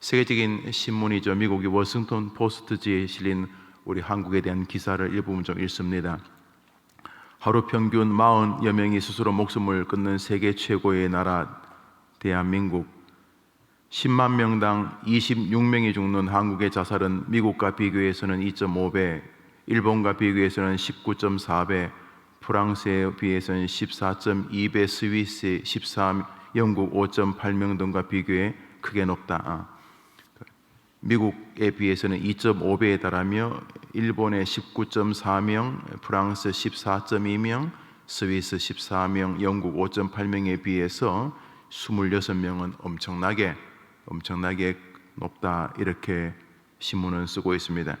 세계적인 신문이죠. 미국의 워싱턴 포스트지에 실린 우리 한국에 대한 기사를 일부분 좀 읽습니다. 하루 평균 40여 명이 스스로 목숨을 끊는 세계 최고의 나라 대한민국, 10만 명당 26명이 죽는 한국의 자살은 미국과 비교해서는 2.5배, 일본과 비교해서는 19.4배, 프랑스에 비해서는 14.2배, 스위스 13, 영국 5.8명 등과 비교해 크게 높다. 미국에 비해서는 2.5배에 달하며 일본의 19.4명, 프랑스 14.2명, 스위스 14명, 영국 5.8명에 비해서 26명은 엄청나게 높다, 이렇게 신문은 쓰고 있습니다.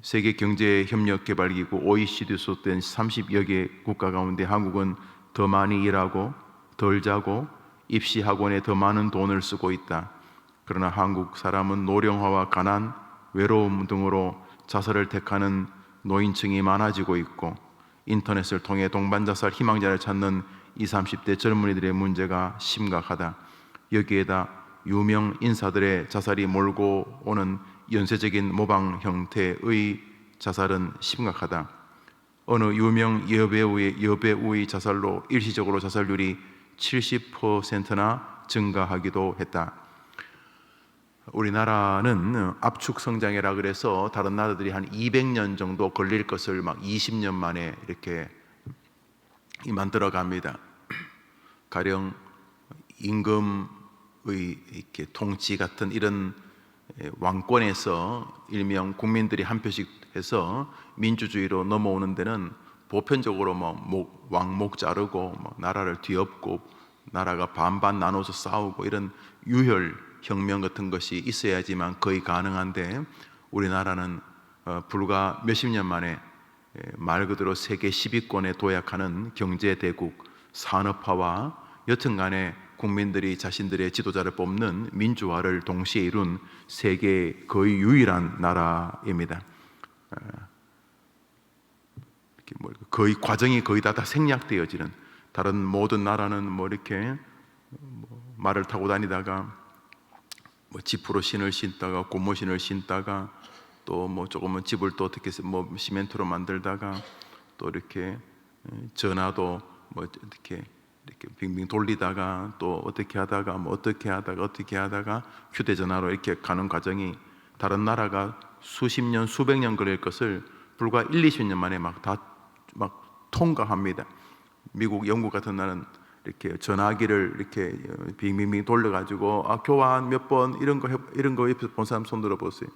세계경제협력개발기구 OECD 소속된 30여 개 국가 가운데 한국은 더 많이 일하고 덜 자고 입시학원에 더 많은 돈을 쓰고 있다. 그러나 한국 사람은 노령화와 가난, 외로움 등으로 자살을 택하는 노인층이 많아지고 있고, 인터넷을 통해 동반자살 희망자를 찾는 20, 30대 젊은이들의 문제가 심각하다. 여기에다 유명 인사들의 자살이 몰고 오는 연쇄적인 모방 형태의 자살은 심각하다. 어느 유명 여배우의 자살로 일시적으로 자살률이 70%나 증가하기도 했다. 우리나라는 압축 성장이라 그래서 다른 나라들이 한 200년 정도 걸릴 것을 막 20년 만에 이렇게 만들어 갑니다. 가령 임금의 이렇게 통치 같은 이런 왕권에서 일명 국민들이 한 표씩 해서 민주주의로 넘어오는 데는 보편적으로 왕목 자르고 나라를 뒤엎고 나라가 반반 나눠서 싸우고 이런 유혈혁명 같은 것이 있어야지만 거의 가능한데, 우리나라는 불과 몇십 년 만에 말 그대로 세계 10위권에 도약하는 경제대국, 산업화와 여튼간에 국민들이 자신들의 지도자를 뽑는 민주화를 동시에 이룬 세계 거의 유일한 나라입니다. 거의 과정이 거의 다 생략되어지는, 다른 모든 나라는 이렇게 말을 타고 다니다가 지프로 신을 신다가 고무신을 신다가 또 조금은 집을 또 어떻게 시멘트로 만들다가 또 이렇게 전화도 이렇게 빙빙 돌리다가 또 어떻게 하다가 어떻게 하다가 휴대전화로 이렇게 가는 과정이, 다른 나라가 수십 년 수백 년 걸릴 것을 불과 1, 20년 만에 막 통과합니다. 미국, 영국 같은 나라는 이렇게 전화기를 이렇게 빙빙빙 돌려가지고 교환 몇 번 이런 거 옆에서 본 사람 손 들어보세요.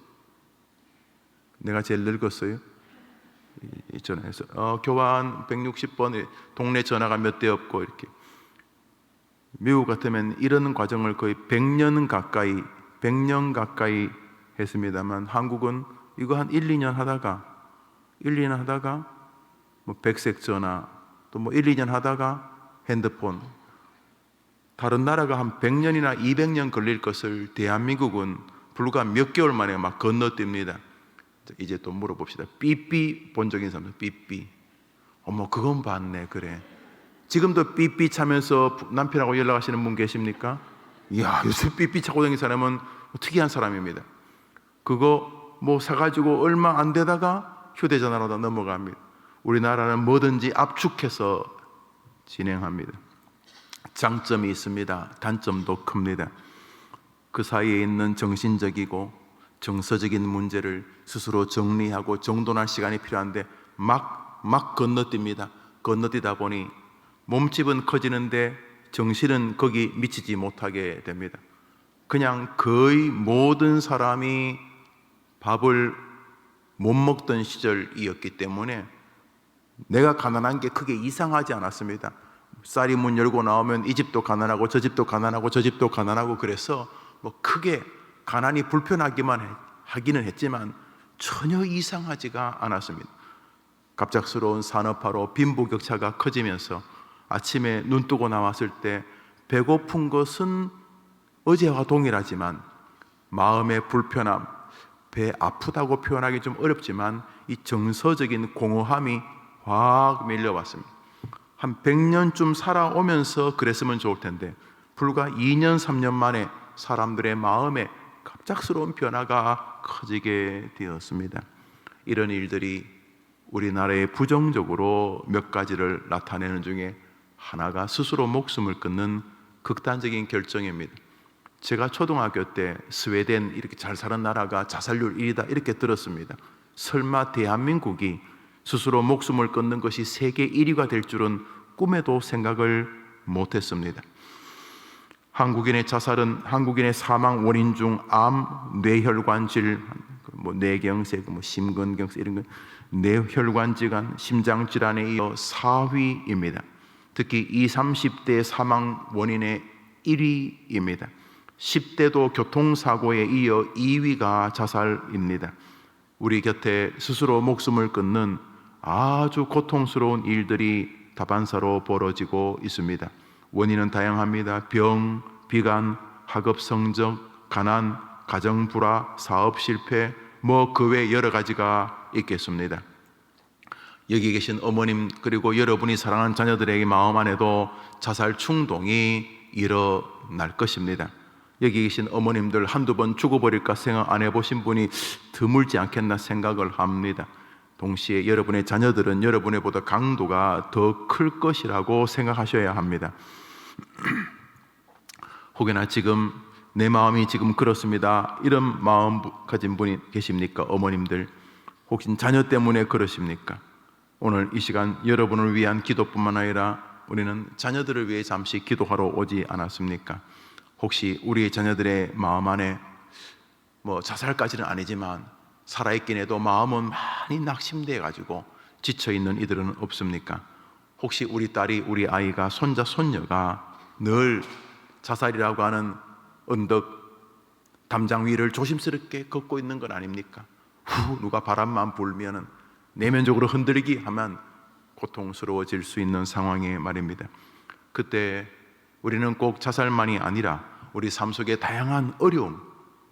내가 제일 늙었어요. 이 전화에서 교환 160번, 동네 전화가 몇 대 없고 이렇게. 미국 같으면 이런 과정을 거의 100년 가까이 했습니다만, 한국은 이거 한 1, 2년 하다가 백색 전화, 또 1, 2년 하다가 핸드폰. 다른 나라가 한 100년이나 200년 걸릴 것을 대한민국은 불과 몇 개월 만에 막 건너뜁니다. 이제 또 물어봅시다. 삐삐 본 적 있는 사람들? 삐삐. 어머, 그건 봤네. 그래. 지금도 삐삐 차면서 남편하고 연락하시는 분 계십니까? 이야, 요새 삐삐 차고 다니는 사람은 특이한 사람입니다. 그거 사가지고 얼마 안 되다가 휴대전화로 다 넘어갑니다. 우리나라는 뭐든지 압축해서 진행합니다. 장점이 있습니다. 단점도 큽니다. 그 사이에 있는 정신적이고 정서적인 문제를 스스로 정리하고 정돈할 시간이 필요한데 막 건너뜁니다. 건너뛰다 보니 몸집은 커지는데 정신은 거기 미치지 못하게 됩니다. 그냥 거의 모든 사람이 밥을 못 먹던 시절이었기 때문에 내가 가난한 게 크게 이상하지 않았습니다. 쌀이 문 열고 나오면 이 집도 가난하고 저 집도 가난하고 저 집도 가난하고, 그래서 크게 가난이 불편하기만 하기는 했지만 전혀 이상하지가 않았습니다. 갑작스러운 산업화로 빈부격차가 커지면서 아침에 눈 뜨고 나왔을 때 배고픈 것은 어제와 동일하지만 마음의 불편함, 배 아프다고 표현하기 좀 어렵지만 이 정서적인 공허함이 확 밀려왔습니다. 한 100년쯤 살아오면서 그랬으면 좋을 텐데 불과 2년, 3년 만에 사람들의 마음에 갑작스러운 변화가 커지게 되었습니다. 이런 일들이 우리나라에 부정적으로 몇 가지를 나타내는 중에 하나가 스스로 목숨을 끊는 극단적인 결정입니다. 제가 초등학교 때 스웨덴 이렇게 잘 사는 나라가 자살률 1위다 이렇게 들었습니다. 설마 대한민국이 스스로 목숨을 끊는 것이 세계 1위가 될 줄은 꿈에도 생각을 못했습니다. 한국인의 자살은 한국인의 사망 원인 중 암, 뇌혈관 질, 뇌경색, 심근경색 이런 건 뇌혈관 질환, 심장 질환에 이어 4위입니다. 특히 20, 30대 사망 원인의 1위입니다. 10대도 교통사고에 이어 2위가 자살입니다. 우리 곁에 스스로 목숨을 끊는 아주 고통스러운 일들이 다반사로 벌어지고 있습니다. 원인은 다양합니다. 병, 비관, 학업 성적, 가난, 가정 불화, 사업 실패, 그 외 여러 가지가 있겠습니다. 여기 계신 어머님 그리고 여러분이 사랑하는 자녀들에게 마음 안에도 자살 충동이 일어날 것입니다. 여기 계신 어머님들 한두 번 죽어버릴까 생각 안 해보신 분이 드물지 않겠나 생각을 합니다. 동시에 여러분의 자녀들은 여러분의 보다 강도가 더 클 것이라고 생각하셔야 합니다. 혹여나 지금 내 마음이 지금 그렇습니다, 이런 마음 가진 분이 계십니까? 어머님들 혹시 자녀 때문에 그러십니까? 오늘 이 시간 여러분을 위한 기도뿐만 아니라 우리는 자녀들을 위해 잠시 기도하러 오지 않았습니까? 혹시 우리의 자녀들의 마음 안에 자살까지는 아니지만 살아있긴 해도 마음은 많이 낙심돼 가지고 지쳐있는 이들은 없습니까? 혹시 우리 딸이, 우리 아이가, 손자, 손녀가 늘 자살이라고 하는 언덕, 담장 위를 조심스럽게 걷고 있는 건 아닙니까? 누가 바람만 불면은 내면적으로 흔들리기 하면 고통스러워질 수 있는 상황에 말입니다. 그때 우리는 꼭 자살만이 아니라 우리 삶 속에 다양한 어려움,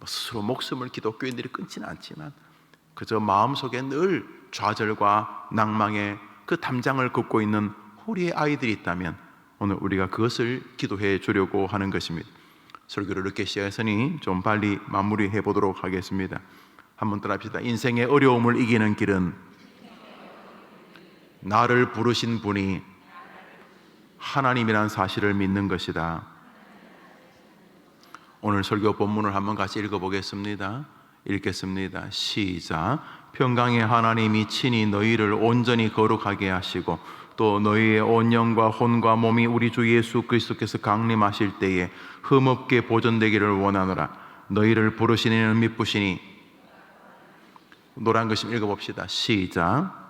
스스로 목숨을 기독교인들이 끊지는 않지만 그저 마음속에 늘 좌절과 낭망의 그 담장을 걷고 있는 우리의 아이들이 있다면 오늘 우리가 그것을 기도해 주려고 하는 것입니다. 설교를 늦게 시작했으니 좀 빨리 마무리해 보도록 하겠습니다. 한번 따라합시다. 인생의 어려움을 이기는 길은 나를 부르신 분이 하나님이란 사실을 믿는 것이다. 오늘 설교 본문을 한번 같이 읽어보겠습니다. 읽겠습니다. 시작. 평강의 하나님이 친히 너희를 온전히 거룩하게 하시고 또 너희의 온 영과 혼과 몸이 우리 주 예수 그리스도께서 강림하실 때에 흠없게 보존되기를 원하노라. 너희를 부르신 이는 미쁘시니. 노란 글씨 읽어봅시다. 시작.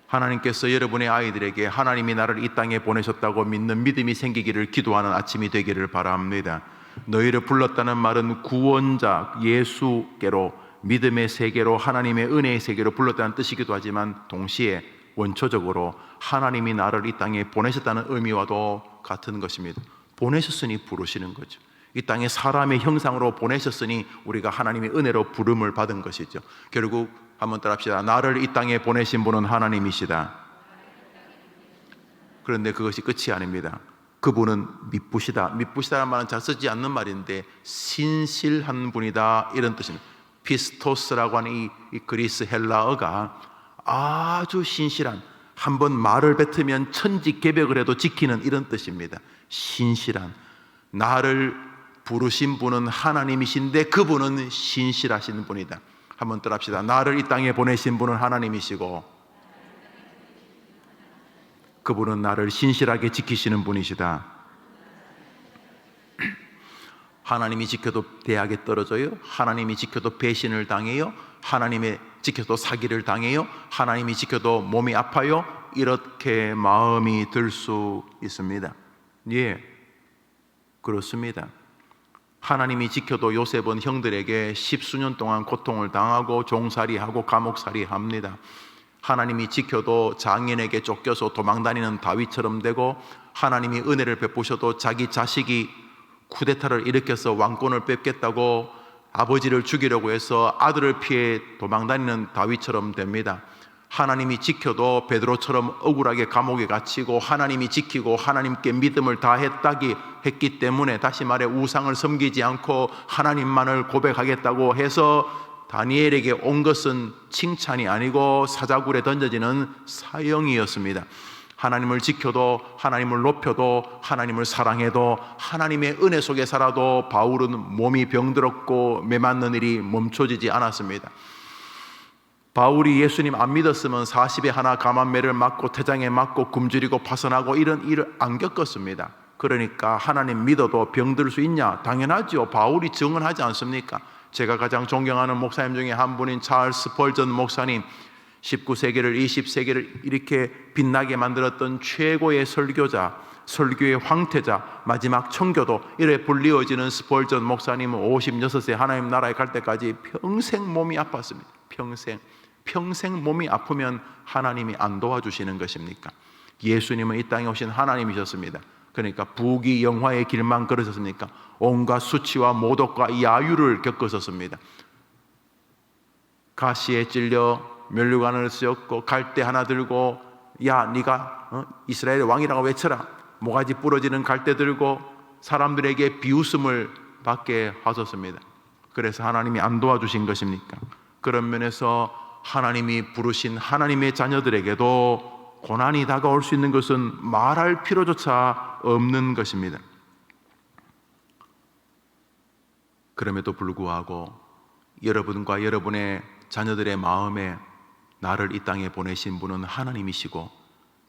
하나님께서 여러분의 아이들에게 하나님이 나를 이 땅에 보내셨다고 믿는 믿음이 생기기를 기도하는 아침이 되기를 바랍니다. 너희를 불렀다는 말은 구원자 예수께로, 믿음의 세계로, 하나님의 은혜의 세계로 불렀다는 뜻이기도 하지만 동시에 원초적으로 하나님이 나를 이 땅에 보내셨다는 의미와도 같은 것입니다. 보내셨으니 부르시는 거죠. 이 땅에 사람의 형상으로 보내셨으니 우리가 하나님의 은혜로 부름을 받은 것이죠. 결국 한번 따라합시다. 나를 이 땅에 보내신 분은 하나님이시다. 그런데 그것이 끝이 아닙니다. 그분은 미쁘시다. 미쁘시다는 말은 잘 쓰지 않는 말인데 신실한 분이다, 이런 뜻입니다. 피스토스라고 하는 이 그리스 헬라어가 아주 신실한, 한번 말을 뱉으면 천지개벽을 해도 지키는 이런 뜻입니다. 신실한, 나를 부르신 분은 하나님이신데 그분은 신실하신 분이다. 한번 따라합시다. 나를 이 땅에 보내신 분은 하나님이시고 그분은 나를 신실하게 지키시는 분이시다. 하나님이 지켜도 대학에 떨어져요? 하나님이 지켜도 배신을 당해요? 하나님이 지켜도 사기를 당해요? 하나님이 지켜도 몸이 아파요? 이렇게 마음이 들 수 있습니다. 예, 그렇습니다. 하나님이 지켜도 요셉은 형들에게 10수년 동안 고통을 당하고 종살이하고 감옥살이 합니다. 하나님이 지켜도 장인에게 쫓겨서 도망다니는 다윗처럼 되고, 하나님이 은혜를 베푸셔도 자기 자식이 쿠데타를 일으켜서 왕권을 뺏겠다고 아버지를 죽이려고 해서 아들을 피해 도망다니는 다윗처럼 됩니다. 하나님이 지켜도 베드로처럼 억울하게 감옥에 갇히고 하나님이 지키고 하나님께 믿음을 다했기 때문에, 다시 말해 우상을 섬기지 않고 하나님만을 고백하겠다고 해서 다니엘에게 온 것은 칭찬이 아니고 사자굴에 던져지는 사형이었습니다. 하나님을 지켜도 하나님을 높여도 하나님을 사랑해도 하나님의 은혜 속에 살아도 바울은 몸이 병들었고 매맞는 일이 멈춰지지 않았습니다. 바울이 예수님 안 믿었으면 40에 하나 감암매를 맞고 태장에 맞고 굶주리고 파선하고 이런 일을 안 겪었습니다. 그러니까 하나님 믿어도 병들 수 있냐? 당연하죠. 바울이 증언하지 않습니까? 제가 가장 존경하는 목사님 중에 한 분인 찰스 스펄전 목사님, 19세기를 20세기를 이렇게 빛나게 만들었던 최고의 설교자, 설교의 황태자, 마지막 청교도, 이래 불리워지는 스펄전 목사님은 56세 하나님 나라에 갈 때까지 평생 몸이 아팠습니다. 평생 몸이 아프면 하나님이 안 도와주시는 것입니까? 예수님은 이 땅에 오신 하나님이셨습니다. 그러니까 부귀 영화의 길만 걸으셨습니까? 온갖 수치와 모독과 야유를 겪으셨습니다. 가시에 찔려 면류관을 쓰였고 갈대 하나 들고, 야 네가 이스라엘의 왕이라고 외쳐라, 모가지 부러지는 갈대 들고 사람들에게 비웃음을 받게 하셨습니다. 그래서 하나님이 안 도와주신 것입니까? 그런 면에서 하나님이 부르신 하나님의 자녀들에게도 고난이 다가올 수 있는 것은 말할 필요조차 없는 것입니다. 그럼에도 불구하고 여러분과 여러분의 자녀들의 마음에 나를 이 땅에 보내신 분은 하나님이시고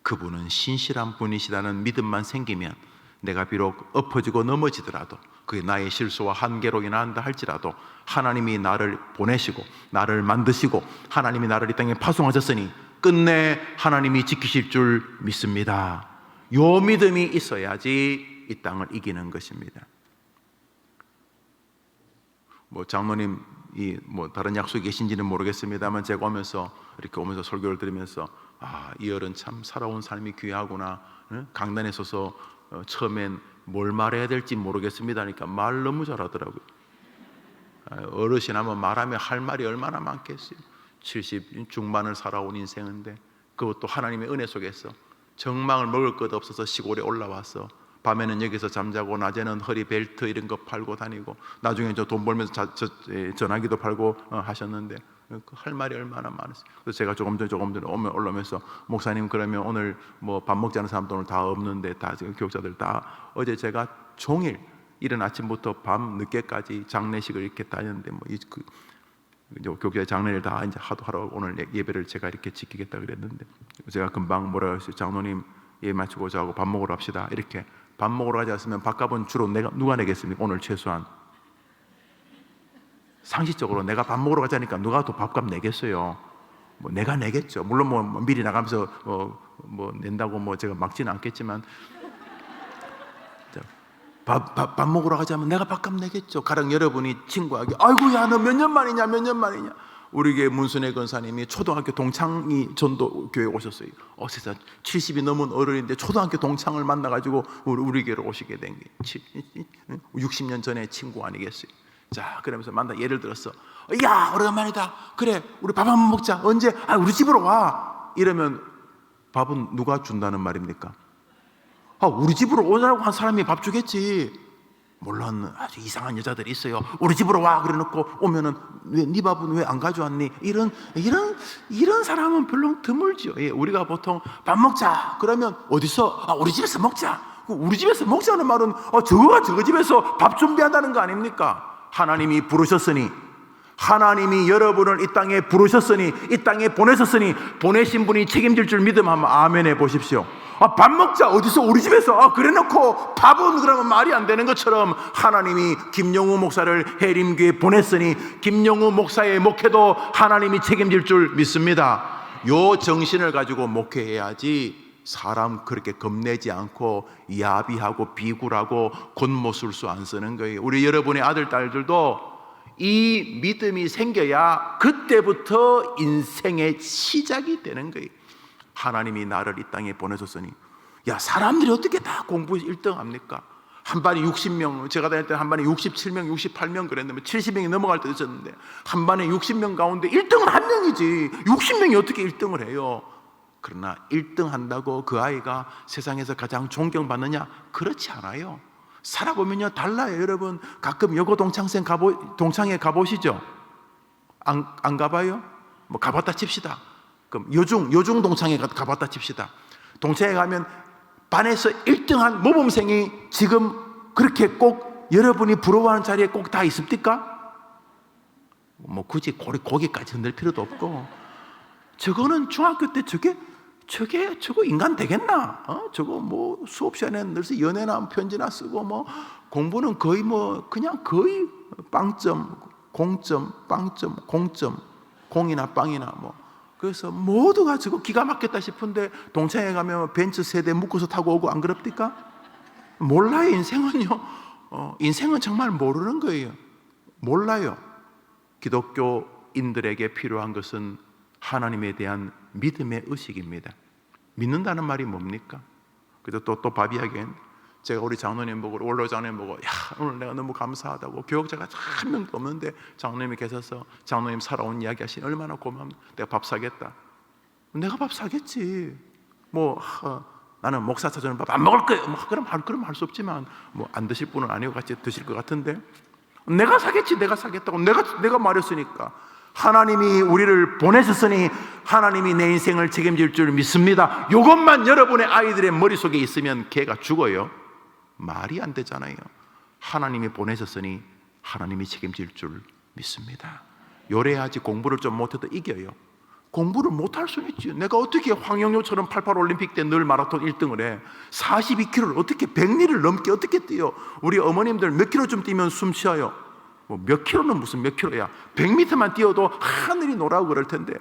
그분은 신실한 분이시라는 믿음만 생기면, 내가 비록 엎어지고 넘어지더라도 그게 나의 실수와 한계로 인한다 할지라도 하나님이 나를 보내시고 나를 만드시고 하나님이 나를 이 땅에 파송하셨으니 끝내 하나님이 지키실 줄 믿습니다. 요 믿음이 있어야지 이 땅을 이기는 것입니다. 장로님이 다른 약속이 계신지는 모르겠습니다만, 제가 이렇게 오면서 설교를 들으면서 이 어른 참 살아온 삶이 귀하구나. 강단에 서서 처음엔 뭘 말해야 될지 모르겠습니다 하니까 말 너무 잘하더라고요. 어르신 하면 말하면 할 말이 얼마나 많겠어요. 70 중반을 살아온 인생인데, 그것도 하나님의 은혜 속에서 정망을 먹을 것 없어서 시골에 올라와서 밤에는 여기서 잠자고 낮에는 허리 벨트 이런 거 팔고 다니고, 나중에 저 돈 벌면서 전화기도 팔고 하셨는데 할 말이 얼마나 많았어요. 그래서 제가 조금 전에 올라오면서, 목사님 그러면 오늘 밥 먹지 않은 사람도 오늘 다 없는데, 다 지금 교육자들 다, 어제 제가 종일 이른 아침부터 밤 늦게까지 장례식을 이렇게 다녔는데 교육자 장례를 다 이제 하러 오늘 예배를 제가 이렇게 지키겠다 그랬는데, 제가 금방 뭐라 했어요? 장로님 예배 마치고 저하고 밥 먹으러 갑시다. 이렇게 밥 먹으러 가지 않으면 밥값은 주로 누가 내겠습니까? 오늘 최소한 상식적으로 내가 밥 먹으러 가자니까 누가 또 밥값 내겠어요? 내가 내겠죠. 물론 미리 나가면서 낸다고 제가 막지는 않겠지만, 밥 먹으러 가자면 내가 밥값 내겠죠. 가령 여러분이 친구에게 아이고야 너 몇 년 만이냐. 우리 교회 문순애 권사님이 초등학교 동창이 전도교회에 오셨어요. 세상 70이 넘은 어른인데 초등학교 동창을 만나가지고 우리 교회로 오시게 된 게 60년 전의 친구 아니겠어요? 자, 그러면서 예를 들어서 야 오랜만이다. 그래 우리 밥 한번 먹자. 언제? 우리 집으로 와. 이러면 밥은 누가 준다는 말입니까? 우리 집으로 오라고 한 사람이 밥 주겠지. 물론 아주 이상한 여자들이 있어요. 우리 집으로 와 그래놓고 오면은 네 밥은 왜 안 가져왔니? 이런 사람은 별로 드물죠. 우리가 보통 밥 먹자 그러면 어디서? 우리 집에서 먹자. 우리 집에서 먹자는 말은 저거 집에서 밥 준비한다는 거 아닙니까? 하나님이 부르셨으니, 하나님이 여러분을 이 땅에 부르셨으니, 이 땅에 보내셨으니 보내신 분이 책임질 줄 믿음하면 아멘 해보십시오. 밥 먹자 어디서? 우리 집에서. 그래놓고 밥은 그러면 말이 안 되는 것처럼 하나님이 김영우 목사를 해림교회에 보냈으니 김영우 목사의 목회도 하나님이 책임질 줄 믿습니다. 요 정신을 가지고 목회해야지 사람 그렇게 겁내지 않고 야비하고 비굴하고 곤모술수 안 쓰는 거예요. 우리 여러분의 아들 딸들도 이 믿음이 생겨야 그때부터 인생의 시작이 되는 거예요. 하나님이 나를 이 땅에 보내줬으니, 야 사람들이 어떻게 다 공부 1등 합니까? 한 반에 60명, 제가 다닐 때 한 반에 67명, 68명 그랬는데 70명이 넘어갈 때도 있었는데 한 반에 60명 가운데 1등은 한 명이지 60명이 어떻게 1등을 해요? 그러나 1등 한다고 그 아이가 세상에서 가장 존경받느냐? 그렇지 않아요. 살아보면요 달라요. 여러분 가끔 여고 동창회 가보시죠? 안 가봐요? 뭐 가봤다 칩시다. 그럼 여중 동창회 가봤다 칩시다. 동창회 가면 반에서 1등한 모범생이 지금 그렇게 꼭 여러분이 부러워하는 자리에 꼭 다 있습니까? 뭐 굳이 고개까지 흔들 필요도 없고, 저거는 중학교 때 저거 인간 되겠나? 저거 뭐 수업 시간에 늘서 연애나 편지나 쓰고 뭐 공부는 거의 뭐 그냥 거의 빵점, 공점, 빵점, 공점, 공이나 빵이나 뭐. 그래서 모두가 저거 기가 막혔다 싶은데 동창회 가면 벤츠 세대 묶어서 타고 오고 안 그럽니까? 몰라요. 인생은요. 인생은 정말 모르는 거예요. 몰라요. 기독교인들에게 필요한 것은 하나님에 대한 믿음의 의식입니다. 믿는다는 말이 뭡니까? 그래서 또 바비하겐 제가 우리 장로님 보고 원로 장로님 보고 야 오늘 내가 너무 감사하다고 교역자가 한 명도 없는데 장로님이 계셔서 장로님 살아온 이야기 하시니 얼마나 고맙다. 내가 밥 사겠다. 내가 밥 사겠지. 뭐 나는 목사 찾아오는 밥 안 먹을 거예요. 뭐 그럼 할 수 없지만 뭐 안 드실 분은 아니고 같이 드실 것 같은데 내가 사겠지. 내가 사겠다고 내가 말했으니까. 하나님이 우리를 보내셨으니 하나님이 내 인생을 책임질 줄 믿습니다. 이것만 여러분의 아이들의 머릿속에 있으면 걔가 죽어요. 말이 안 되잖아요. 하나님이 보내셨으니 하나님이 책임질 줄 믿습니다. 요래야지. 공부를 좀 못해도 이겨요. 공부를 못할 수는 있지. 내가 어떻게 황영효처럼 88 올림픽 때 늘 마라톤 1등을 해? 42km를 어떻게 100리를 넘게 어떻게 뛰어? 우리 어머님들 몇 킬로쯤 뛰면 숨 쉬어요? 뭐 몇 킬로는 무슨 몇 킬로야? 100m만 뛰어도 하늘이 노라고 그럴 텐데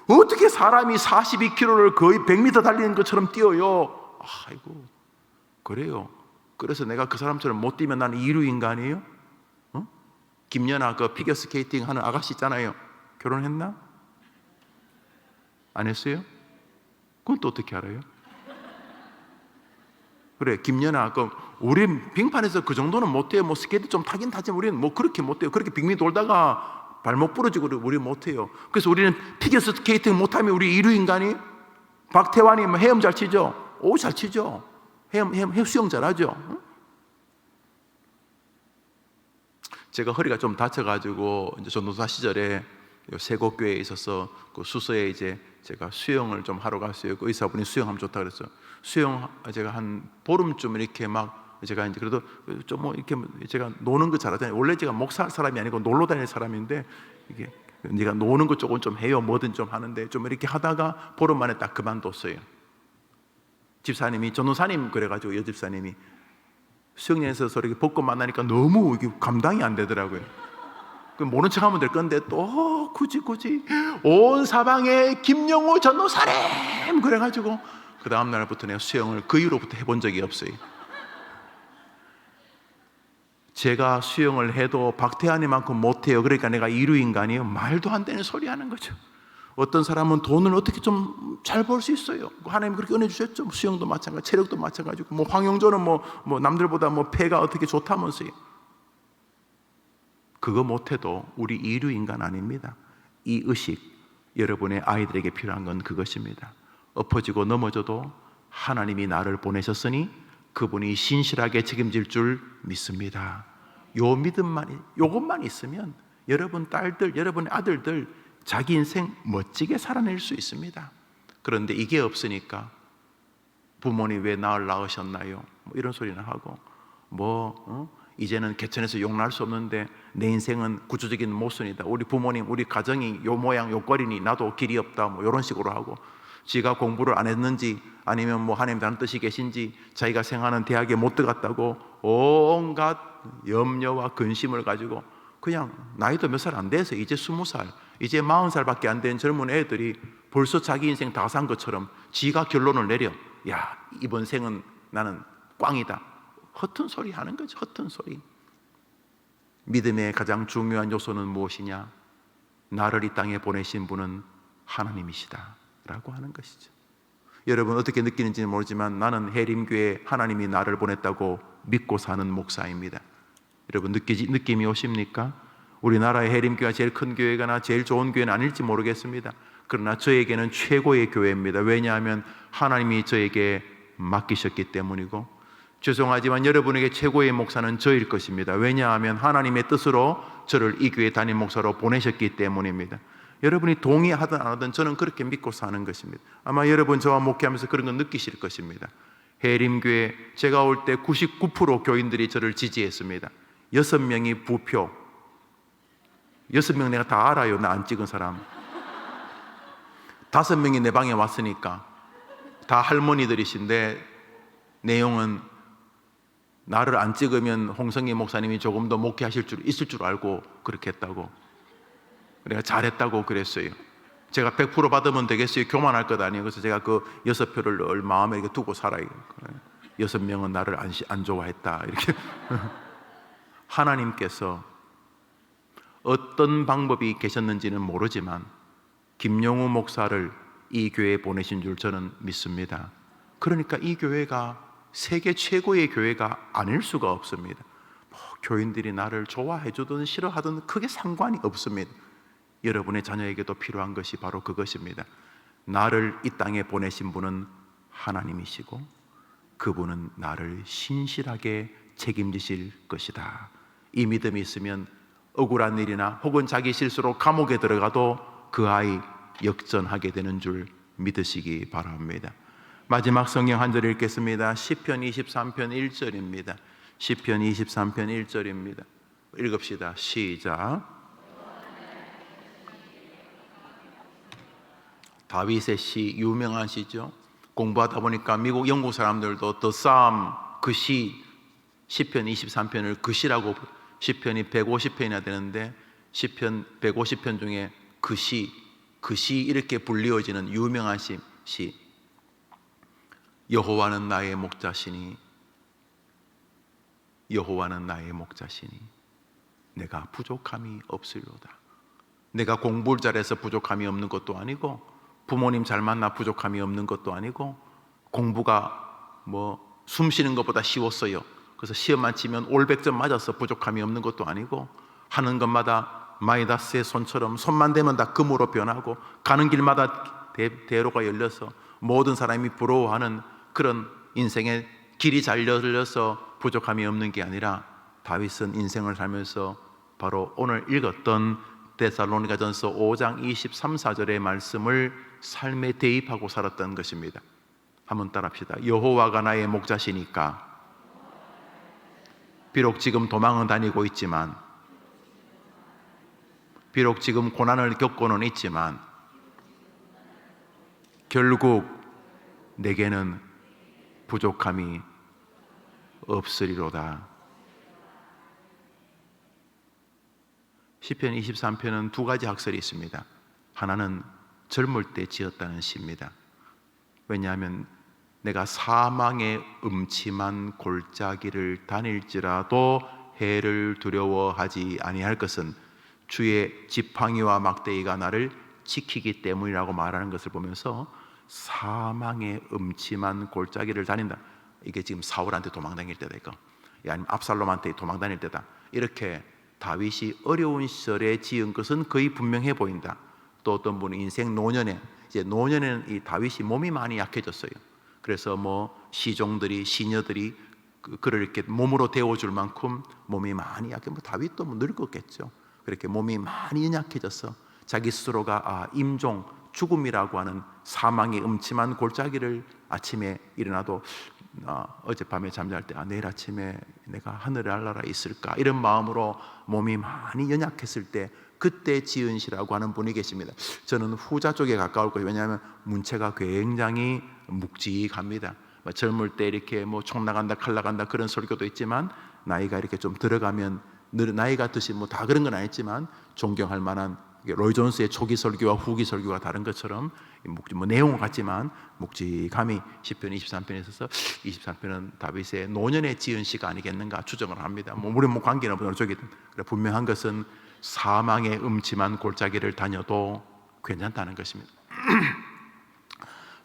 어떻게 사람이 42km를 거의 100m 달리는 것처럼 뛰어요? 아이고 그래요. 그래서 내가 그 사람처럼 못 뛰면 나는 이류 인간이에요? 김연아 그 피겨스케이팅 하는 아가씨 있잖아요. 결혼했나? 안 했어요? 그건 또 어떻게 알아요? 그래 김연아 우리 빙판에서 그 정도는 못해요. 뭐 스케이트 좀 타긴 타지만 우리는 뭐 그렇게 못해요. 그렇게 빙빙 돌다가 발목 부러지고 우리 못해요. 그래서 우리는 피겨스케이팅 못하면 우리 이류 인간이? 박태환이 뭐 헤엄 잘 치죠? 오 잘 치죠. 헤엄 수영 잘하죠. 제가 허리가 좀 다쳐가지고 이제 전도사 시절에 세곡교회에 있어서 그 수서에 이제 제가 수영을 좀 하러 갔어요. 그 의사분이 수영하면 좋다 그랬어. 수영 제가 한 보름쯤 이렇게 막 제가 이제 그래도 좀 뭐 이렇게 제가 노는 거 잘하잖아요. 원래 제가 목사할 사람이 아니고 놀러 다닐 사람인데 이게 네가 노는 거 조금 좀 해요. 뭐든 좀 하는데 좀 이렇게 하다가 보름 만에 딱 그만뒀어요. 집사님이 전도사님 그래가지고 여집사님이 수영장에서 이렇게 벚꽃 만나니까 너무 이게 감당이 안 되더라고요. 모른 척하면 될 건데 또 굳이 온 사방에 김영호 전도사님 그래가지고 그 다음 날부터 내가 수영을 그 이후로부터 해본 적이 없어요. 제가 수영을 해도 박태환이만큼 못해요. 그러니까 내가 이류인간이에요. 말도 안 되는 소리 하는 거죠. 어떤 사람은 돈을 어떻게 좀 잘 벌 수 있어요. 하나님 그렇게 은혜 주셨죠. 수영도 마찬가지, 체력도 마찬가지고 뭐 황영조는 뭐 남들보다 뭐 폐가 어떻게 좋다면서요. 그거 못해도 우리 이류 인간 아닙니다. 이 의식 여러분의 아이들에게 필요한 건 그것입니다. 엎어지고 넘어져도 하나님이 나를 보내셨으니 그분이 신실하게 책임질 줄 믿습니다. 요 믿음만, 요것만 있으면 여러분 딸들, 여러분의 아들들 자기 인생 멋지게 살아낼 수 있습니다. 그런데 이게 없으니까 부모님 왜 나를 낳으셨나요? 뭐 이런 소리나 하고 이제는 개천에서 용날 수 없는데 내 인생은 구조적인 모순이다. 우리 부모님, 우리 가정이 요 모양 요 꼴이니 나도 길이 없다. 뭐 이런 식으로 하고 지가 공부를 안 했는지 아니면 뭐 하나님 다른 뜻이 계신지 자기가 생각하는 대학에 못 들어갔다고 온갖 염려와 근심을 가지고 그냥 나이도 몇 살 안 돼서 이제 20살, 이제 40살밖에 안 된 젊은 애들이 벌써 자기 인생 다 산 것처럼 지가 결론을 내려. 야, 이번 생은 나는 꽝이다. 허튼 소리 하는 거죠. 허튼 소리. 믿음의 가장 중요한 요소는 무엇이냐? 나를 이 땅에 보내신 분은 하나님이시다 라고 하는 것이죠. 여러분 어떻게 느끼는지는 모르지만 나는 해림교회 하나님이 나를 보냈다고 믿고 사는 목사입니다. 여러분 느낌이 오십니까? 우리나라의 해림교회가 제일 큰 교회가나 제일 좋은 교회는 아닐지 모르겠습니다. 그러나 저에게는 최고의 교회입니다. 왜냐하면 하나님이 저에게 맡기셨기 때문이고, 죄송하지만 여러분에게 최고의 목사는 저일 것입니다. 왜냐하면 하나님의 뜻으로 저를 이 교회 담임 목사로 보내셨기 때문입니다. 여러분이 동의하든 안 하든 저는 그렇게 믿고 사는 것입니다. 아마 여러분 저와 목회하면서 그런 건 느끼실 것입니다. 해림교회 제가 올 때 99% 교인들이 저를 지지했습니다. 6명이 부표, 6명 내가 다 알아요. 나 안 찍은 사람. 5명이 내 방에 왔으니까 다 할머니들이신데, 내용은 나를 안 찍으면 홍성희 목사님이 조금 더 목회하실 줄 있을 줄 알고 그렇게 했다고, 내가 잘했다고 그랬어요. 제가 100% 받으면 되겠어요? 교만할 것 아니에요. 그래서 제가 그 6표를 늘 마음에 이렇게 두고 살아요. 6명은 나를 안 좋아했다 이렇게. 하나님께서 어떤 방법이 계셨는지는 모르지만 김용우 목사를 이 교회에 보내신 줄 저는 믿습니다. 그러니까 이 교회가 세계 최고의 교회가 아닐 수가 없습니다. 교인들이 나를 좋아해 주든 싫어하든 크게 상관이 없습니다. 여러분의 자녀에게도 필요한 것이 바로 그것입니다. 나를 이 땅에 보내신 분은 하나님이시고 그분은 나를 신실하게 책임지실 것이다. 이 믿음이 있으면 억울한 일이나 혹은 자기 실수로 감옥에 들어가도 그 아이 역전하게 되는 줄 믿으시기 바랍니다. 마지막 성경 한 절 읽겠습니다. 시편 23편 1절입니다. 시편 23편 1절입니다. 읽읍시다. 시작. 다윗의 시, 유명한 시죠. 공부하다 보니까 미국 영국 사람들도 The Psalm, 그 시, 시편 23편을 그 시라고, 시편이 150편이나 되는데 시편 150편 중에 그 시 이렇게 불리워지는 유명한 시. 여호와는 나의 목자시니, 여호와는 나의 목자시니 내가 부족함이 없으리로다. 내가 공부를 잘해서 부족함이 없는 것도 아니고, 부모님 잘 만나 부족함이 없는 것도 아니고, 공부가 숨 쉬는 것보다 쉬웠어요. 그래서 시험만 치면 올 100점 맞아서 부족함이 없는 것도 아니고, 하는 것마다 마이다스의 손처럼 손만 대면 다 금으로 변하고, 가는 길마다 대로가 열려서 모든 사람이 부러워하는 그런 인생의 길이 잘 열려서 부족함이 없는 게 아니라, 다윗은 인생을 살면서 바로 오늘 읽었던 데살로니가전서 5장 23, 4절의 말씀을 삶에 대입하고 살았던 것입니다. 한번 따라합시다. 여호와가 나의 목자시니까 비록 지금 도망은 다니고 있지만, 비록 지금 고난을 겪고는 있지만 결국 내게는 부족함이 없으리로다. 시편 23편은 두 가지 학설이 있습니다. 하나는 젊을 때 지었다는 시입니다. 왜냐하면 내가 사망의 음침한 골짜기를 다닐지라도 해를 두려워하지 아니할 것은 주의 지팡이와 막대기가 나를 지키기 때문이라고 말하는 것을 보면서, 사망의 음침한 골짜기를 다닌다. 이게 지금 사울한테 도망다닐 때다, 이거. 아니면 압살롬한테 도망다닐 때다. 이렇게 다윗이 어려운 시절에 지은 것은 거의 분명해 보인다. 또 어떤 분은 인생 노년에, 이제 노년에는 이 다윗이 몸이 많이 약해졌어요. 그래서 시종들이, 시녀들이 그를 이렇게 몸으로 데워줄 만큼 몸이 많이 약해. 다윗도 늙었겠죠. 그렇게 몸이 많이 연약해져서 자기 스스로가 임종, 죽음이라고 하는 사망의 음침한 골짜기를 아침에 일어나도 어젯밤에 잠잘 때 내일 아침에 내가 하늘에 날아라 있을까, 이런 마음으로 몸이 많이 연약했을 때 그때 지은 시라고 하는 분이 계십니다. 저는 후자 쪽에 가까울 거예요. 왜냐하면 문체가 굉장히 묵직합니다. 젊을 때 이렇게 총 나간다 칼 나간다 그런 설교도 있지만, 나이가 이렇게 좀 들어가면, 나이가 드시 다 그런 건 아니지만 존경할 만한, 로이 존스의 초기 설교와 후기 설교가 다른 것처럼 내용은 같지만 묵직함이 시편 23편에 있어서 23편은 다윗의 노년에 지은 시가 아니겠는가 추정을 합니다. 우리 관계는 저기 분명한 것은 사망의 음침한 골짜기를 다녀도 괜찮다는 것입니다.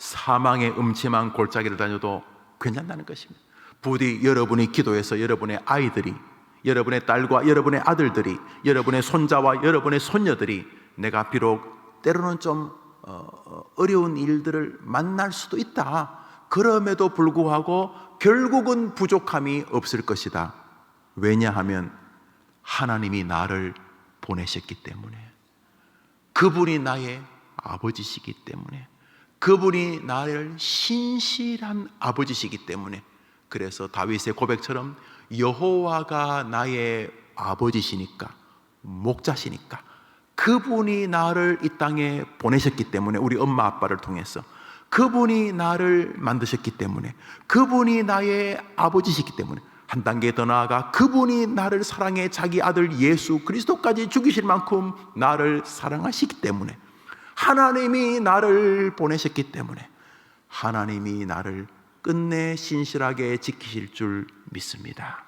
사망의 음침한 골짜기를 다녀도 괜찮다는 것입니다. 부디 여러분이 기도해서 여러분의 아이들이, 여러분의 딸과 여러분의 아들들이, 여러분의 손자와 여러분의 손녀들이 내가 비록 때로는 좀 어려운 일들을 만날 수도 있다, 그럼에도 불구하고 결국은 부족함이 없을 것이다. 왜냐하면 하나님이 나를 보내셨기 때문에, 그분이 나의 아버지시기 때문에, 그분이 나를 신실한 아버지시기 때문에. 그래서 다윗의 고백처럼 여호와가 나의 아버지시니까, 목자시니까, 그분이 나를 이 땅에 보내셨기 때문에, 우리 엄마 아빠를 통해서 그분이 나를 만드셨기 때문에, 그분이 나의 아버지시기 때문에, 한 단계 더 나아가 그분이 나를 사랑해 자기 아들 예수 그리스도까지 죽이실 만큼 나를 사랑하시기 때문에, 하나님이 나를 보내셨기 때문에 하나님이 나를 끝내 신실하게 지키실 줄 믿습니다.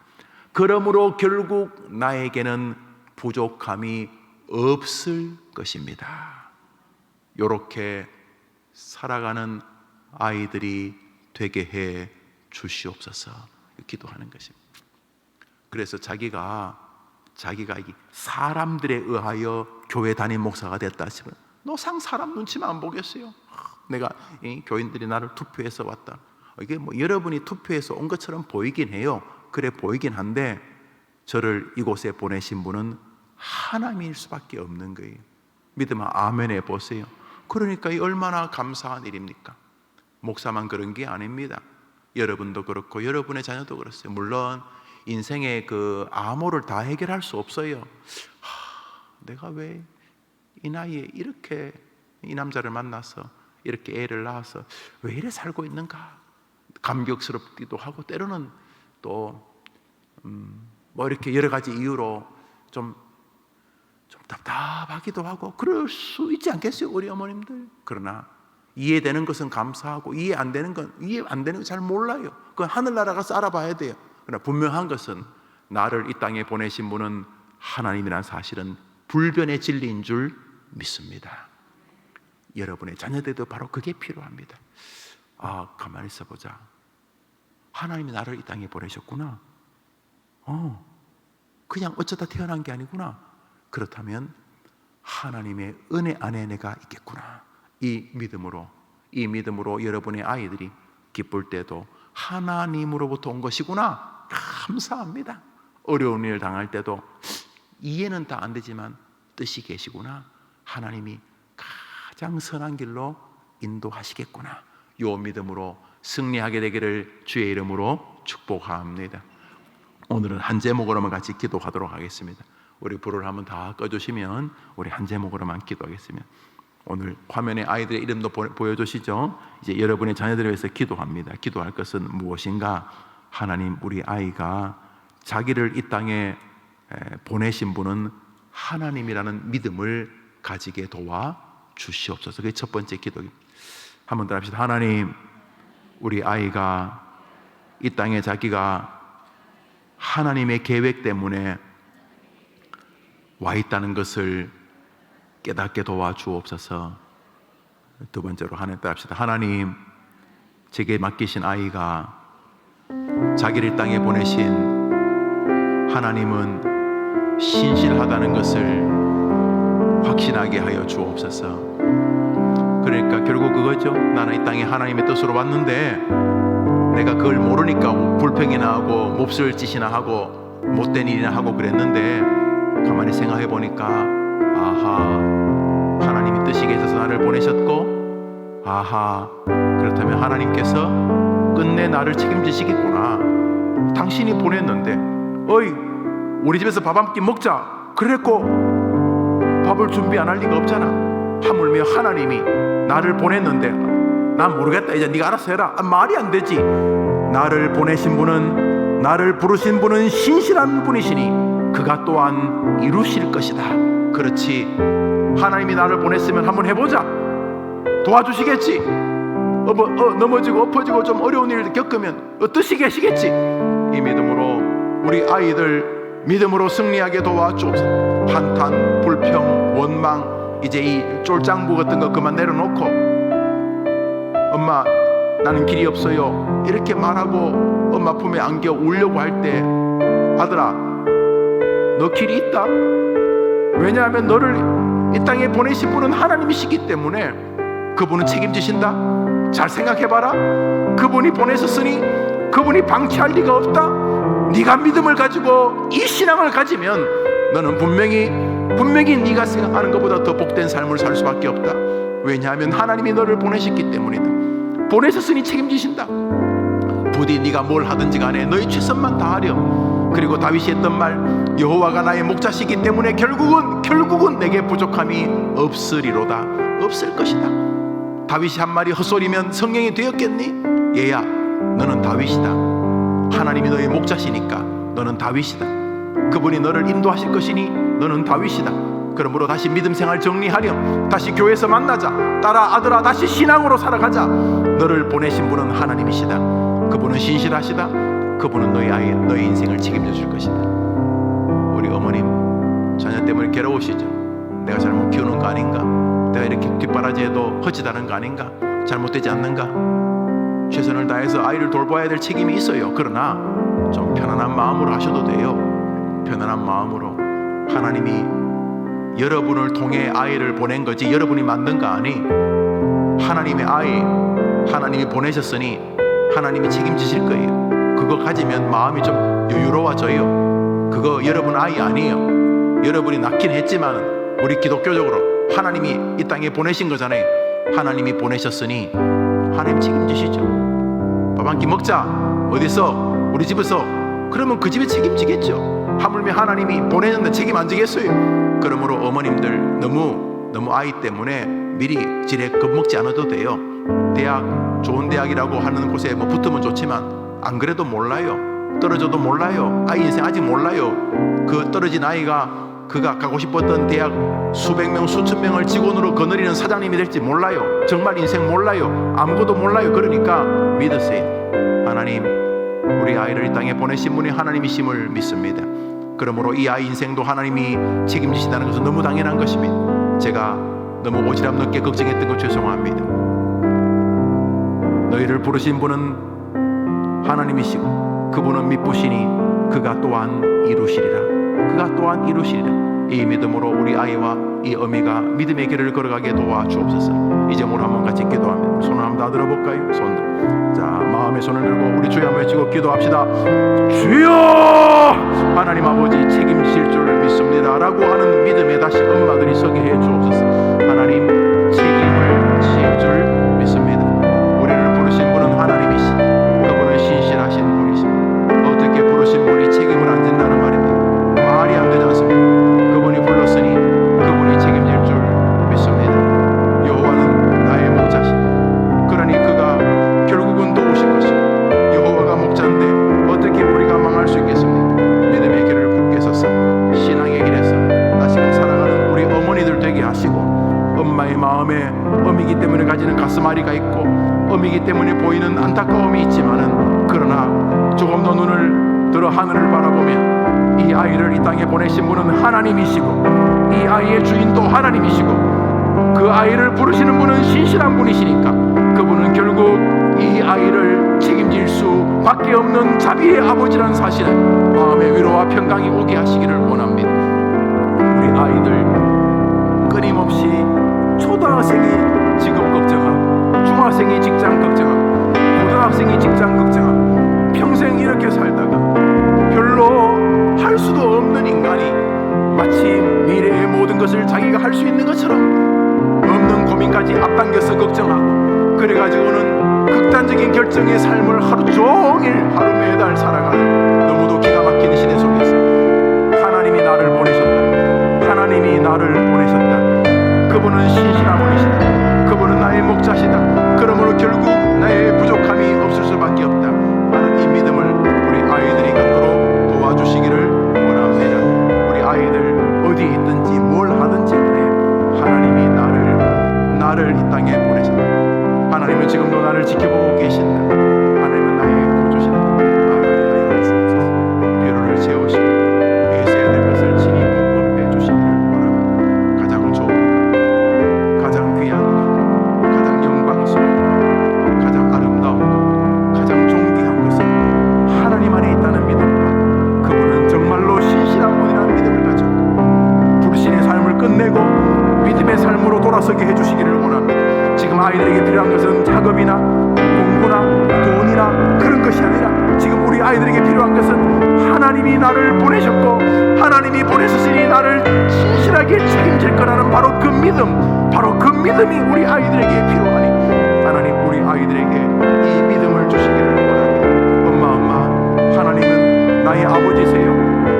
그러므로 결국 나에게는 부족함이 없을 것입니다. 이렇게 살아가는 아이들이 되게 해 주시옵소서 기도하는 것입니다. 그래서 자기가 사람들에 의하여 교회 담임 목사가 됐다 하시면 노상 사람 눈치만 안 보겠어요? 내가 교인들이 나를 투표해서 왔다, 이게 뭐 여러분이 투표해서 온 것처럼 보이긴 해요. 그래 보이긴 한데 저를 이곳에 보내신 분은 하나님일 수밖에 없는 거예요. 믿으면 아멘 해보세요. 그러니까 이 얼마나 감사한 일입니까? 목사만 그런 게 아닙니다. 여러분도 그렇고 여러분의 자녀도 그렇어요. 물론 인생의 그 암호를 다 해결할 수 없어요. 내가 왜 이 나이에 이렇게 이 남자를 만나서 이렇게 애를 낳아서 왜 이래 살고 있는가, 감격스럽기도 하고 때로는 또 뭐 이렇게 여러 가지 이유로 좀 답답하기도 하고 그럴 수 있지 않겠어요, 우리 어머님들? 그러나 이해되는 것은 감사하고 이해 안 되는 건 잘 몰라요. 그건 하늘나라 가서 알아봐야 돼요. 그러나 분명한 것은 나를 이 땅에 보내신 분은 하나님이라는 사실은 불변의 진리인 줄 믿습니다. 여러분의 자녀들도 바로 그게 필요합니다. 가만히 있어보자. 하나님이 나를 이 땅에 보내셨구나. 그냥 어쩌다 태어난 게 아니구나. 그렇다면 하나님의 은혜 안에 내가 있겠구나. 이 믿음으로 여러분의 아이들이 기쁠 때도 하나님으로부터 온 것이구나, 감사합니다. 어려운 일을 당할 때도 이해는 다 안 되지만 뜻이 계시구나, 하나님이 가장 선한 길로 인도하시겠구나, 요 믿음으로 승리하게 되기를 주의 이름으로 축복합니다. 오늘은 한 제목으로만 같이 기도하도록 하겠습니다. 우리 불을 한번 다 꺼주시면 우리 한 제목으로만 기도하겠습니다. 오늘 화면에 아이들의 이름도 보여주시죠. 이제 여러분의 자녀들을 위해서 기도합니다. 기도할 것은 무엇인가? 하나님, 우리 아이가 자기를 이 땅에 보내신 분은 하나님이라는 믿음을 가지게 도와 주시옵소서. 그게 첫 번째 기도입니다. 한번 더 합시다. 하나님, 우리 아이가 이 땅에 자기가 하나님의 계획 때문에 와 있다는 것을 깨닫게 도와주옵소서. 두 번째로 하나님 따라합시다. 하나님, 제게 맡기신 아이가 자기를 이 땅에 보내신 하나님은 신실하다는 것을 확신하게 하여 주옵소서. 그러니까 결국 그거죠. 나는 이 땅에 하나님의 뜻으로 왔는데 내가 그걸 모르니까 불평이나 하고 몹쓸 짓이나 하고 못된 일이나 하고 그랬는데 가만히 생각해 보니까 하나님이 뜻이 계셔서 나를 보내셨고, 그렇다면 하나님께서 끝내 나를 책임지시겠구나. 당신이 보냈는데 우리 집에서 밥 한 끼 먹자 그랬고 밥을 준비 안 할 리가 없잖아. 하물며 하나님이 나를 보냈는데 난 모르겠다, 이제 네가 알아서 해라, 말이 안 되지. 나를 보내신 분은, 나를 부르신 분은 신실한 분이시니 그가 또한 이루실 것이다. 그렇지, 하나님이 나를 보냈으면 한번 해보자, 도와주시겠지. 넘어지고 엎어지고 좀 어려운 일을 겪으면 뜻이 계시겠지. 이 믿음으로 우리 아이들 믿음으로 승리하게 도와주옵소서. 한탄, 불평, 원망, 이제 이 쫄짱부 같은 거 그만 내려놓고 엄마 나는 길이 없어요 이렇게 말하고 엄마 품에 안겨 울려고 할 때 아들아 너 길이 있다. 왜냐하면 너를 이 땅에 보내신 분은 하나님이시기 때문에 그분은 책임지신다. 잘 생각해봐라. 그분이 보내셨으니 그분이 방치할 리가 없다. 네가 믿음을 가지고 이 신앙을 가지면 너는 분명히 네가 생각하는 것보다 더 복된 삶을 살 수밖에 없다. 왜냐하면 하나님이 너를 보내셨기 때문이다. 보내셨으니 책임지신다. 부디 네가 뭘 하든지 간에 너의 최선만 다하렴. 그리고 다윗이 했던 말, 여호와가 나의 목자시기 때문에 결국은 내게 부족함이 없으리로다. 없을 것이다. 다윗이 한 말이 헛소리면 성령이 되었겠니? 얘야 너는 다윗이다. 하나님이 너의 목자시니까 너는 다윗이다. 그분이 너를 인도하실 것이니 너는 다윗이다. 그러므로 다시 믿음 생활 정리하렴. 다시 교회에서 만나자. 딸아 아들아 다시 신앙으로 살아가자. 너를 보내신 분은 하나님이시다. 그분은 신실하시다. 그분은 너의 인생을 책임져 줄 것이다. 우리 어머님 자녀 때문에 괴로우시죠? 내가 잘못 키우는 거 아닌가? 내가 이렇게 뒷바라지해도 헛짓하는 거 아닌가? 잘못되지 않는가? 최선을 다해서 아이를 돌봐야 될 책임이 있어요. 그러나 좀 편안한 마음으로 하셔도 돼요. 편안한 마음으로. 하나님이 여러분을 통해 아이를 보낸 거지 여러분이 만든 거 아니. 하나님의 아이 하나님이 보내셨으니 하나님이 책임지실 거예요. 그거 가지면 마음이 좀 여유로워져요. 그거 여러분 아이 아니에요. 여러분이 낳긴 했지만 우리 기독교적으로 하나님이 이 땅에 보내신 거잖아요. 하나님이 보내셨으니 하나님 책임지시죠. 밥 한 끼 먹자. 어디서? 우리 집에서. 그러면 그 집에 책임지겠죠. 하물며 하나님이 보내는데 책임 안 지겠어요? 그러므로 어머님들 너무 아이 때문에 미리 지레 겁먹지 않아도 돼요. 대학 좋은 대학이라고 하는 곳에 뭐 붙으면 좋지만 안 그래도 몰라요. 떨어져도 몰라요. 아이 인생 아직 몰라요. 그 떨어진 아이가 그가 가고 싶었던 대학 수백 명 수천 명을 직원으로 거느리는 사장님이 될지 몰라요. 정말 인생 몰라요. 아무것도 몰라요. 그러니까 믿으세요. 하나님 우리 아이를 이 땅에 보내신 분이 하나님이심을 믿습니다. 그러므로 이 아이 인생도 하나님이 책임지신다는 것은 너무 당연한 것입니다. 제가 너무 오지랖 넓게 걱정했던 거 죄송합니다. 너희를 부르신 분은 하나님이시고 그분은 미쁘시니 그가 또한 이루시리라. 그가 또한 이루시리라. 이 믿음으로 우리 아이와 이 어미가 믿음의 길을 걸어가게 도와주옵소서. 이 점으로 한번 같이 기도합니다. 손을 한번 다 들어볼까요? 손들. 자, 마음의 손을 들고 우리 주여 한번 외치고 기도합시다. 주여! 하나님 아버지 책임지실 줄 믿습니다 라고 하는 믿음에 다시 엄마들이 서게 해 주옵소서. 하나님 책임을 지실 줄 믿습니다. 우리를 부르신 분은 하나님이시. 그분은 신실하신 분이십니다. 어떻게 부르신 분이 책임을 안 진다는 말입니다. 말이 안 되지 않습니다. 그분이 불렀으니 그분이 책임질 줄 믿습니다. 여호와는 나의 목자시. 그러니 그가 결국은 도우실 것이고 여호와가 목자인데 어떻게 우리가 망할 수 있겠습니까? 믿음의 길을 굳게 서서 신앙의 길에서 다시금 살아가는 우리 어머니들 되게 하시고 엄마의 마음에 어미기 때문에 가지는 가슴앓이가 있고 어미기 때문에 보이는 안타까움이 있지만은 그러나 조금 더 눈을 들어 하늘을 바라보면 이 아이를 이 땅에 보내신 분은 하나님이시고 이 아이의 주인도 하나님이시고 그 아이를 부르시는 분은 신실한 분이시니까 그분은 결국 이 아이를 책임질 수밖에 없는 자비의 아버지라는 사실을 마음의 위로와 평강이 오게 하시기를 원합니다. 우리 아이들 끊임없이 초등학생이 직업 걱정하고 중학생이 직장 걱정하고 고등학생이 직장 걱정하고 평생 이렇게 살다가 별로 할 수도 없는 인간이 마치 미래의 모든 것을 자기가 할 수 있는 것처럼 없는 고민까지 앞당겨서 걱정하고 그래가지고는 극단적인 결정의 삶을 하루 종일 하루 매달 살아가는 너무도 기가 막힌 시대 속에서 하나님이 나를 보내셨다. 하나님이 나를 보내셨다. 그분은 신실한 분이시다. 그분은 나의 목자시다. 그러므로 결국 나의 부족함이 없을 수밖에 없다 하는 이 믿음을 우리 아이들이 갖도록 도와주시기를 원합니다. 우리 아이들 어디에 있든지 뭘 하든지 그래 하나님이 나를 이 땅에 보내셨다. 하나님은 지금도 나를 지켜보고 계신다. 하나님은 나의 구주시다. 나의 말씀하소서. 비로를 채우시고 있어야 될 것을 친히 공급해 주시기를 원합니다. 가장 좋은 것, 가장 귀한 돌아서게 해주시기를 원합니다. 지금 아이들에게 필요한 것은 작업이나 공부나 돈이나 그런 것이 아니라 지금 우리 아이들에게 필요한 것은 하나님이 나를 보내셨고 하나님이 보내셨으니 나를 진실하게 책임질 거라는 바로 그 믿음, 바로 그 믿음이 우리 아이들에게 필요하니 하나님 우리 아이들에게 이 믿음을 주시기를 원합니다. 엄마 하나님은 나의 아버지세요.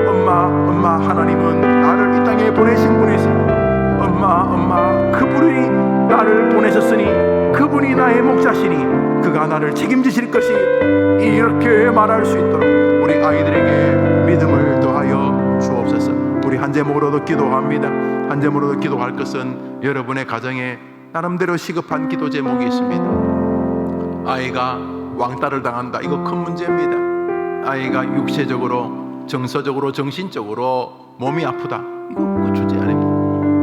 엄마 하나님은 나를 이 땅에 보내신 분이세요. 엄마 그분이 나를 보내셨으니 그분이 나의 목자시니 그가 나를 책임지실 것이 이렇게 말할 수 있도록 우리 아이들에게 믿음을 더하여 주옵소서. 우리 한 제목으로도 기도합니다. 한 제목으로도 기도할 것은 여러분의 가정에 나름대로 시급한 기도 제목이 있습니다. 아이가 왕따를 당한다. 이거 큰 문제입니다. 아이가 육체적으로, 정서적으로, 정신적으로 몸이 아프다. 이거 그 주제 아닙니다.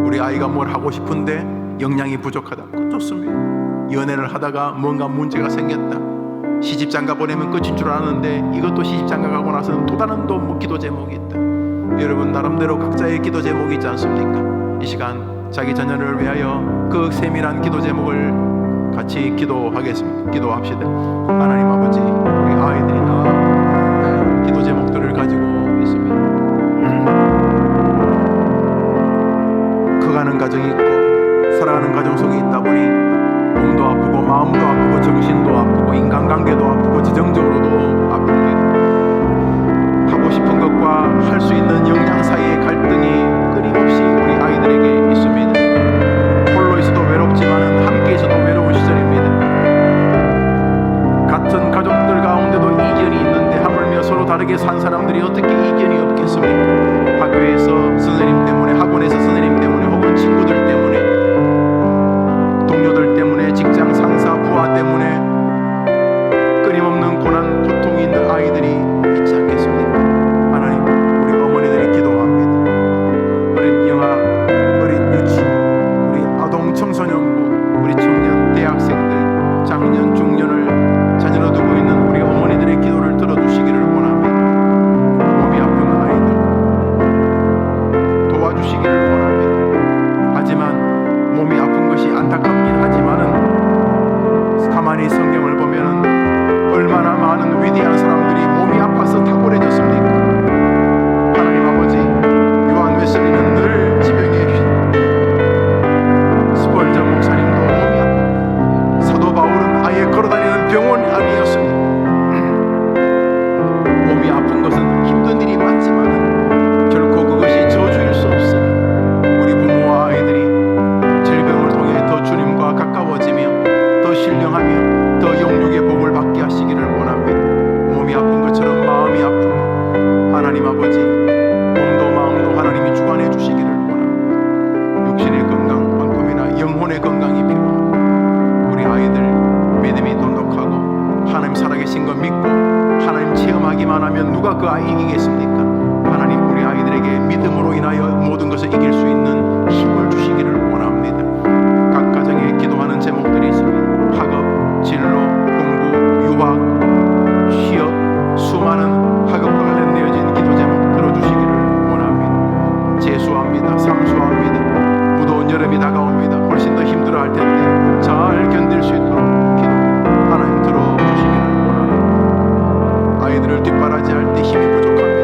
우리 아이가 뭘 하고 싶은데 역량이 부족하다. 그건 좋습니다. 연애를 하다가 뭔가 문제가 생겼다. 시집장가 보내면 끝인 줄 아는데 이것도 시집장가 가고 나서는 또 다른 기도 제목이 있다. 여러분 나름대로 각자의 기도 제목이 있지 않습니까? 이 시간 자기 자녀를 위하여 그 세밀한 기도 제목을 같이 기도하겠습니다. 기도합시다. 하나님 아버지, 우리 아이들이 다 기도 제목들을 가지고 있습니다. 커가는 가정이 있고 살아가는 가정 속에 있다 보니 몸도 아프고 마음도 아프고 정신도 아프고 인간관계도 아프고 지정적으로도 아픕니다. 하고 싶은 것과 할 수 있는 역량 사이의 갈등이 끊임없이 우리 아이들에게 있습니다. 홀로 있어도 외롭지만은 함께 있어도 외로운 시절입니다. 같은 가족들 가운데도 이견이 있는데 하물며 서로 다르게 산 사람들이 어떻게 이견이 없겠습니까? 학교에서 선생님 때문에, 학원에서 선생님 때문에, 혹은 친구들 때문에, 동료들 때문에, 직장 상사 부하 때문에 끊임없는 고난, 고통이 있는 아이들이 있지 않겠습니까? 하나님, 우리 어머니들이 기도합니다. 어린 영아, 어린 유치, 우리 아동 청소년부, 우리 청년, 대학생들, 장년, 중년을 자녀로 두고 있는 우리 어머니들의 기도를 들어주시기를 원합니다. 몸이 아픈 아이들 도와주시기를 원합니다. 하지만 몸이 아픈 것이 안타깝긴 하지만은 가만히 성경을 보면은 얼마나 많은 위대한 사람들이 몸이 아파서 탁월해졌습니까? 하나님 아버지, 요한 웨슬리는 늘 지병에 스펄전 목사님도 몸이 아파, 사도 바울은 아예 걸어다니는 병원 아니었습니다. 몸이 아픈 것은 힘든 일이 맞지만 결코 그것이 저주일 수 없으니 우리 부모와 아이들이 질병을 통해 더 주님과 가까워지며 더 신령하며 더 영육의 복을 받게 하시기를 원합니다. 몸이 아픈 것처럼 마음이 아픈 하나님 아버지, 몸도 마음도 하나님이 주관해 주시기를 원합니다. 육신의 건강만큼이나 영혼의 건강이 필요합니다. 우리 아이들 믿음이 돈독하고 하나님 살아계신 거 믿고 하나님 체험하기만 하면 누가 그 아이 이기겠습니까? 하나님 우리 아이들에게 믿음으로 인하여 모든 것을 이길 수 있는 힘을 주시기를 원합니다. 각 가정에 기도하는 제목들이 있습니다. 학업, 진로, 공부, 유학, 취업, 수많은 학업과 관련되어진 기도 제목 들어주시기를 원합니다. 재수합니다. 삼수합니다. 무더운 여름이 다가옵니다. 훨씬 더 힘들어할 텐데 잘 견딜 수 있도록 기도 하나님 들어주시기를 원합니다. 아이들을 뒷바라지할 때 힘이 부족합니다.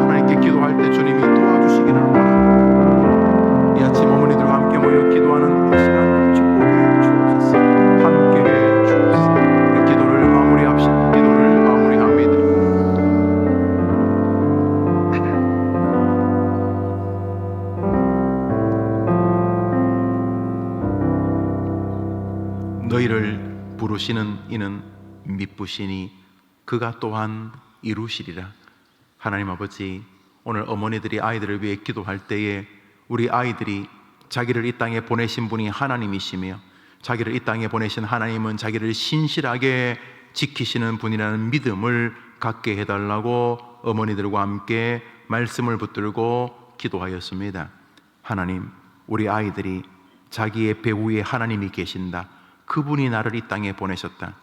하나님께 기도할 때 주님이 도와주시기를 원합니다. 이 아침 어머니들과 함께 모여 기도하는 이 시간 축복해 주옵소서. 함께 해 주옵소서. 우리 기도를 마무리합시다. 기도를 마무리합니다. 너희를 부르시는 이는 미쁘시니 그가 또한 이루시리라. 하나님 아버지, 오늘 어머니들이 아이들을 위해 기도할 때에 우리 아이들이 자기를 이 땅에 보내신 분이 하나님이시며 자기를 이 땅에 보내신 하나님은 자기를 신실하게 지키시는 분이라는 믿음을 갖게 해달라고 어머니들과 함께 말씀을 붙들고 기도하였습니다. 하나님, 우리 아이들이 자기의 배후에 하나님이 계신다, 그분이 나를 이 땅에 보내셨다,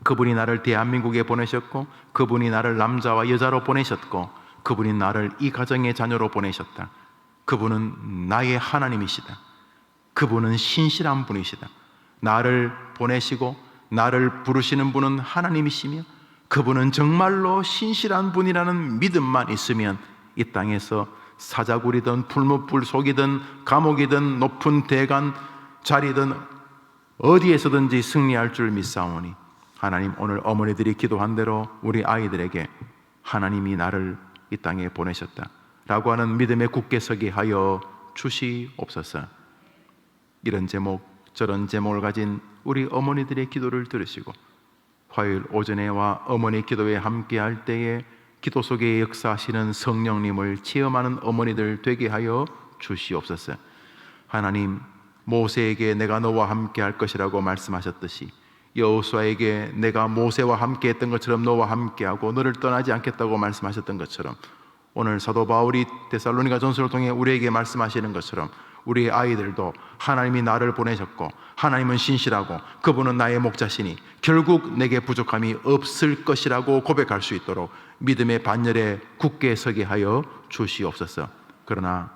그분이 나를 대한민국에 보내셨고 그분이 나를 남자와 여자로 보내셨고 그분이 나를 이 가정의 자녀로 보내셨다, 그분은 나의 하나님이시다, 그분은 신실한 분이시다. 나를 보내시고 나를 부르시는 분은 하나님이시며 그분은 정말로 신실한 분이라는 믿음만 있으면 이 땅에서 사자굴이든 풀무불 속이든 감옥이든 높은 대관 자리든 어디에서든지 승리할 줄 믿사오니 하나님, 오늘 어머니들이 기도한 대로 우리 아이들에게 하나님이 나를 이 땅에 보내셨다 라고 하는 믿음에 굳게 서게 하여 주시옵소서. 이런 제목 저런 제목을 가진 우리 어머니들의 기도를 들으시고 화요일 오전에와 어머니 기도에 함께할 때에 기도 속에 역사하시는 성령님을 체험하는 어머니들 되게 하여 주시옵소서. 하나님, 모세에게 내가 너와 함께할 것이라고 말씀하셨듯이 여호수아에게 내가 모세와 함께했던 것처럼 너와 함께하고 너를 떠나지 않겠다고 말씀하셨던 것처럼 오늘 사도 바울이 데살로니가 전서를 통해 우리에게 말씀하시는 것처럼 우리 아이들도 하나님이 나를 보내셨고 하나님은 신실하고 그분은 나의 목자시니 결국 내게 부족함이 없을 것이라고 고백할 수 있도록 믿음의 반열에 굳게 서게 하여 주시옵소서. 그러나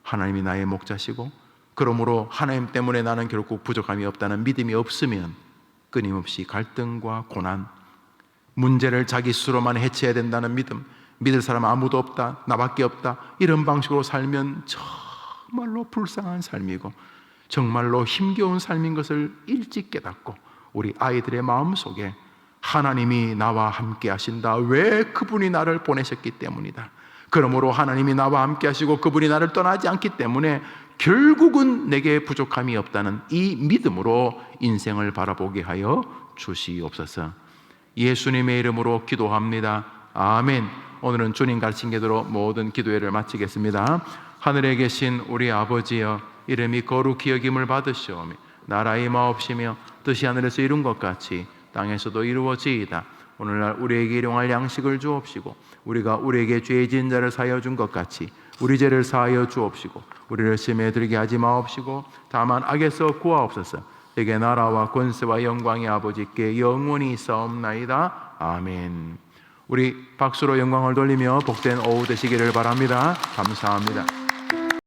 하나님이 나의 목자시고 그러므로 하나님 때문에 나는 결국 부족함이 없다는 믿음이 없으면 끊임없이 갈등과 고난, 문제를 자기 스스로만 해체해야 된다는 믿음, 믿을 사람 아무도 없다, 나밖에 없다, 이런 방식으로 살면 정말로 불쌍한 삶이고 정말로 힘겨운 삶인 것을 일찍 깨닫고 우리 아이들의 마음속에 하나님이 나와 함께 하신다, 왜 그분이 나를 보내셨기 때문이다, 그러므로 하나님이 나와 함께 하시고 그분이 나를 떠나지 않기 때문에 결국은 내게 부족함이 없다는 이 믿음으로 인생을 바라보게 하여 주시옵소서. 예수님의 이름으로 기도합니다. 아멘. 오늘은 주님 가르친 기도로 모든 기도회를 마치겠습니다. 하늘에 계신 우리 아버지여, 이름이 거룩히 여김을 받으시오며 나라의 마옵시며 뜻이 하늘에서 이룬 것 같이 땅에서도 이루어지이다. 오늘날 우리에게 일용할 양식을 주옵시고 우리가 우리에게 죄 지은 자를 사하여 준 것 같이 우리 죄를 사하여 주옵시고 우리를 시험에 들게 하지 마옵시고 다만 악에서 구하옵소서. 내게 나라와 권세와 영광의 아버지께 영원히 있사옵나이다. 아멘. 우리 박수로 영광을 돌리며 복된 오후 되시기를 바랍니다. 감사합니다.